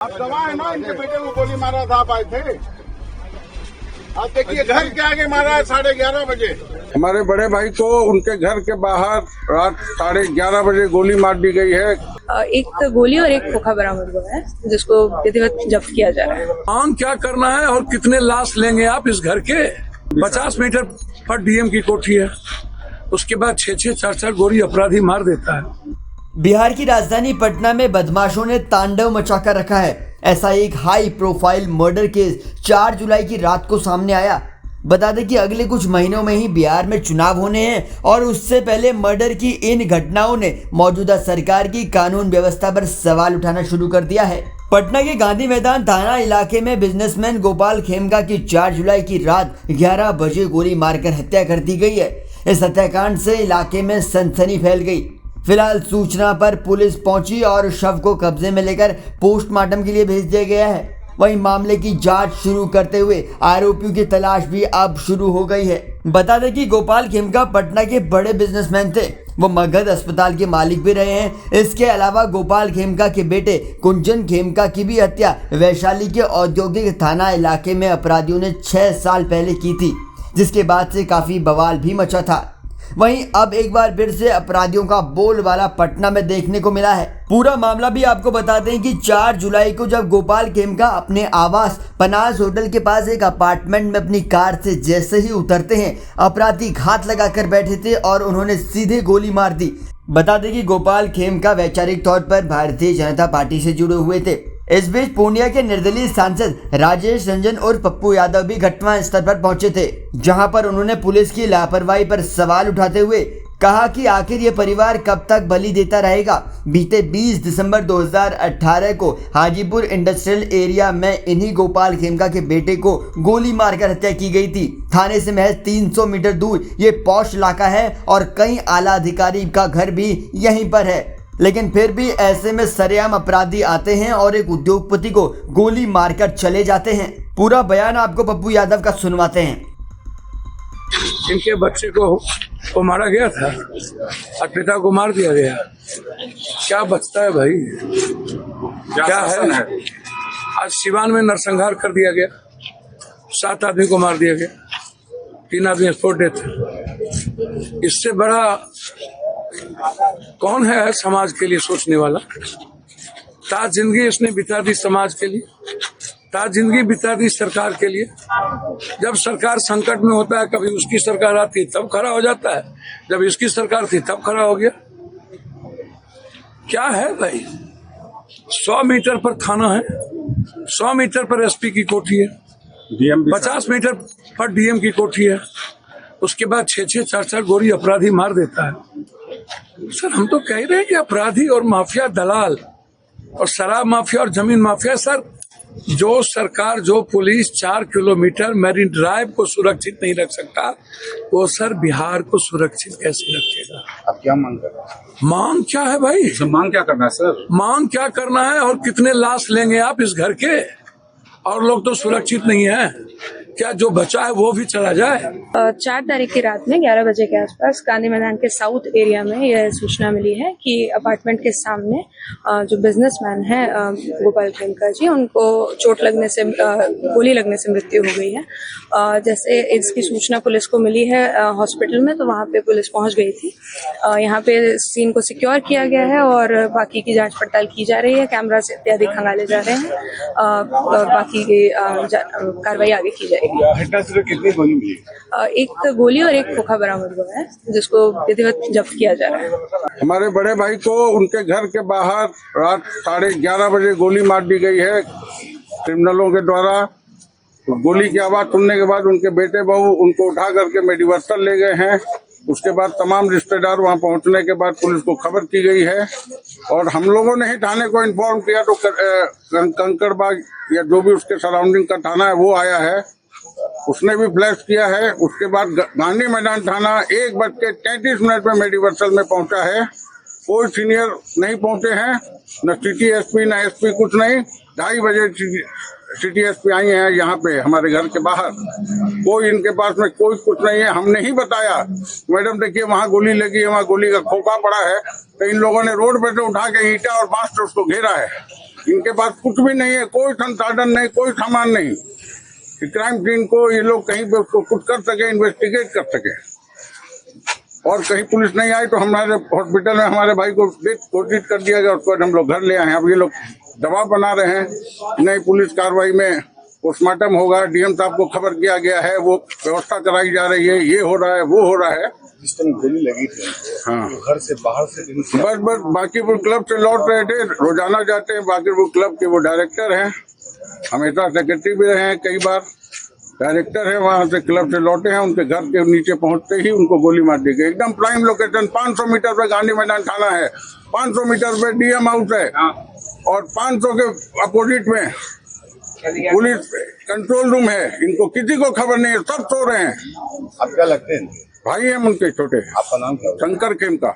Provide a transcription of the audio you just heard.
आप गवाह है ना, इनके बेटे को गोली मारा था, आप आए थे। आप देखिए घर के आगे मारा है 11:30 बजे। हमारे बड़े भाई को उनके घर के बाहर रात 11:30 बजे गोली मार दी गई है। एक गोली और एक खोखा बरामद हुआ है, जिसको विधिवत जब्त किया जा रहा है। मांग क्या करना है और कितने लाश लेंगे आप इस घर के? 50 मीटर पर डीएम की कोठी है, उसके बाद 6-6, 4-4 गोली अपराधी मार देता है। बिहार की राजधानी पटना में बदमाशों ने तांडव मचाकर रखा है। ऐसा एक हाई प्रोफाइल मर्डर केस 4 जुलाई की रात को सामने आया। बता दें कि अगले कुछ महीनों में ही बिहार में चुनाव होने हैं और उससे पहले मर्डर की इन घटनाओं ने मौजूदा सरकार की कानून व्यवस्था पर सवाल उठाना शुरू कर दिया है। पटना के गांधी मैदान थाना इलाके में बिजनेसमैन गोपाल खेमका की 4 जुलाई की रात 11 बजे गोली मारकर हत्या कर दी गई है। इस हत्याकांड से इलाके में सनसनी फैल गई। फिलहाल सूचना पर पुलिस पहुंची और शव को कब्जे में लेकर पोस्टमार्टम के लिए भेज दिया गया है। वहीं मामले की जांच शुरू करते हुए आरोपियों की तलाश भी अब शुरू हो गई है। बता दें कि गोपाल खेमका पटना के बड़े बिजनेसमैन थे। वो मगध अस्पताल के मालिक भी रहे हैं। इसके अलावा गोपाल खेमका के बेटे कुंजन खेमका की भी हत्या वैशाली के औद्योगिक थाना इलाके में अपराधियों ने 6 साल पहले की थी, जिसके बाद से काफी बवाल भी मचा था। वहीं अब एक बार फिर से अपराधियों का बोलबाला पटना में देखने को मिला है। पूरा मामला भी आपको बता दें कि 4 जुलाई को जब गोपाल खेमका अपने आवास पनाज होटल के पास एक अपार्टमेंट में अपनी कार से जैसे ही उतरते हैं, अपराधी घात लगाकर बैठे थे और उन्होंने सीधे गोली मार दी। बता दें कि गोपाल खेमका वैचारिक तौर पर भारतीय जनता पार्टी से जुड़े हुए थे। इस बीच पूर्णिया के निर्दलीय सांसद राजेश रंजन और पप्पू यादव भी घटना स्थल पर पहुंचे थे, जहां पर उन्होंने पुलिस की लापरवाही पर सवाल उठाते हुए कहा कि आखिर ये परिवार कब तक बलि देता रहेगा। बीते 20 दिसंबर 2018 को हाजीपुर इंडस्ट्रियल एरिया में इन्हीं गोपाल खेमका के बेटे को गोली मारकर हत्या की गई थी। थाने से महज 300 मीटर दूर ये पॉश इलाका है और कई आला अधिकारी का घर भी यहीं पर है, लेकिन फिर भी ऐसे में सरेआम अपराधी आते हैं और एक उद्योगपति को गोली मारकर चले जाते हैं। पूरा बयान आपको पप्पू यादव का सुनवाते हैं। इनके बच्चे को मारा गया था और पिता को मार दिया गया। क्या बचता है भाई? क्या है? आज सिवान में नरसंहार कर दिया गया, 7 आदमी को मार दिया गया, 3 आदमी स्पॉट डेथ। इससे बड़ा कौन है समाज के लिए सोचने वाला? ताज जिंदगी इसने बिता दी समाज के लिए, ताज जिंदगी बिता दी सरकार के लिए। जब सरकार संकट में होता है, कभी उसकी सरकार आती तब खड़ा हो जाता है, जब इसकी सरकार थी तब खड़ा हो गया। क्या है भाई? 100 मीटर पर थाना है, 100 मीटर पर एसपी की कोठी है, 50 मीटर पर डीएम की कोठी है, उसके बाद 6-6, 4-4 गोली अपराधी मार देता है। सर हम तो कह रहे हैं कि अपराधी और माफिया दलाल और शराब माफिया और जमीन माफिया, सर जो सरकार, जो पुलिस 4 किलोमीटर मैरीन ड्राइव को सुरक्षित नहीं रख सकता, वो सर बिहार को सुरक्षित कैसे रखेगा? आप क्या मांग कर रहे हैं? मांग क्या है भाई? तो मांग क्या करना है सर? मांग क्या करना है और कितने लाश लेंगे आप इस घर के? और लोग तो सुरक्षित नहीं है, क्या जो बचा है वो भी चला जाए? 4 तारीख की रात में 11 बजे के आसपास गांधी मैदान के साउथ एरिया में यह सूचना मिली है कि अपार्टमेंट के सामने जो बिजनेसमैन है गोपाल खेमका जी, उनको चोट लगने से, गोली लगने से मृत्यु हो गई है। जैसे इसकी सूचना पुलिस को मिली है हॉस्पिटल में, तो वहां पे पुलिस पहुंच गई थी। यहाँ पे सीन को सिक्योर किया गया है और बाकी की जांच पड़ताल की जा रही है। कैमरा से इत्यादि खंगाले जा रहे हैं। बाकी की कार्रवाई आगे की जाएगी। घटना से कितनी गोली मिली? एक गोली और एक खोखा बरामद हुआ है, जिसको विधिवत जब्त किया जा रहा है। हमारे बड़े भाई को उनके घर के बाहर रात 11:30 बजे गोली मार दी गई है क्रिमिनलों के द्वारा। गोली की आवाज सुनने के बाद उनके बेटे बहू उनको उठा करके मेडिवर्सल ले गए हैं। उसके बाद तमाम रिश्तेदार वहां पहुंचने के बाद पुलिस को खबर की गई है और हम लोगों ने ही थाने को इन्फॉर्म किया, तो कंकड़बाग या जो भी उसके सराउंडिंग का थाना है वो आया है, उसने भी फ्लैश किया है। उसके बाद गांधी मैदान थाना 1:33 में मेडिवर्सल में पहुंचा है। कोई सीनियर नहीं पहुंचे हैं, न सिटी एसपी न एसपी, कुछ नहीं। 2:30 बजे सिटी एसपी आई हैं यहाँ पे हमारे घर के बाहर। कोई इनके पास में कोई कुछ नहीं है। हमने ही बताया, मैडम देखिए वहाँ गोली लगी है, वहाँ गोली का खोखा पड़ा है, तो इन लोगों ने रोड पे से उठा के ईंटा और बांस से उसको घेरा है। इनके पास कुछ भी नहीं है, कोई संसाधन नहीं, कोई सामान नहीं कि क्राइम सीन को ये लोग कहीं पे उसको कुछ कर सके, इन्वेस्टिगेट कर सके। और कहीं पुलिस नहीं आई तो हमारे हॉस्पिटल में हमारे भाई को डेथ घोषित कर दिया गया, उसको हम लोग घर ले आए हैं। अब ये लोग दबाव बना रहे हैं, नई पुलिस कार्रवाई में पोस्टमार्टम होगा, डीएम साहब को खबर किया गया है, वो व्यवस्था कराई जा रही है, ये हो रहा है, वो हो रहा है। जिस तरह गोली लगी थी, हाँ, तो घर से बाहर से बस बाकीपुर क्लब से लौट रहे थे, रोजाना जाते हैं। बाकीपुर क्लब के वो डायरेक्टर हैं, हमेशा सेक्रेटरी भी रहे हैं, कई बार डायरेक्टर है, वहां से क्लब से लौटे हैं। उनके घर के नीचे पहुंचते ही उनको गोली मार दी गई। एकदम प्राइम लोकेशन, 500 मीटर पे गांधी मैदान थाना है, 500 मीटर पे डीएम हाउस है और 500 के अपोजिट में पुलिस कंट्रोल रूम है। इनको किसी को खबर नहीं है, सब सो रहे हैं। आप क्या लगते हैं? भाई हैं उनके छोटे। आपका नाम क्या है? शंकर खेमका।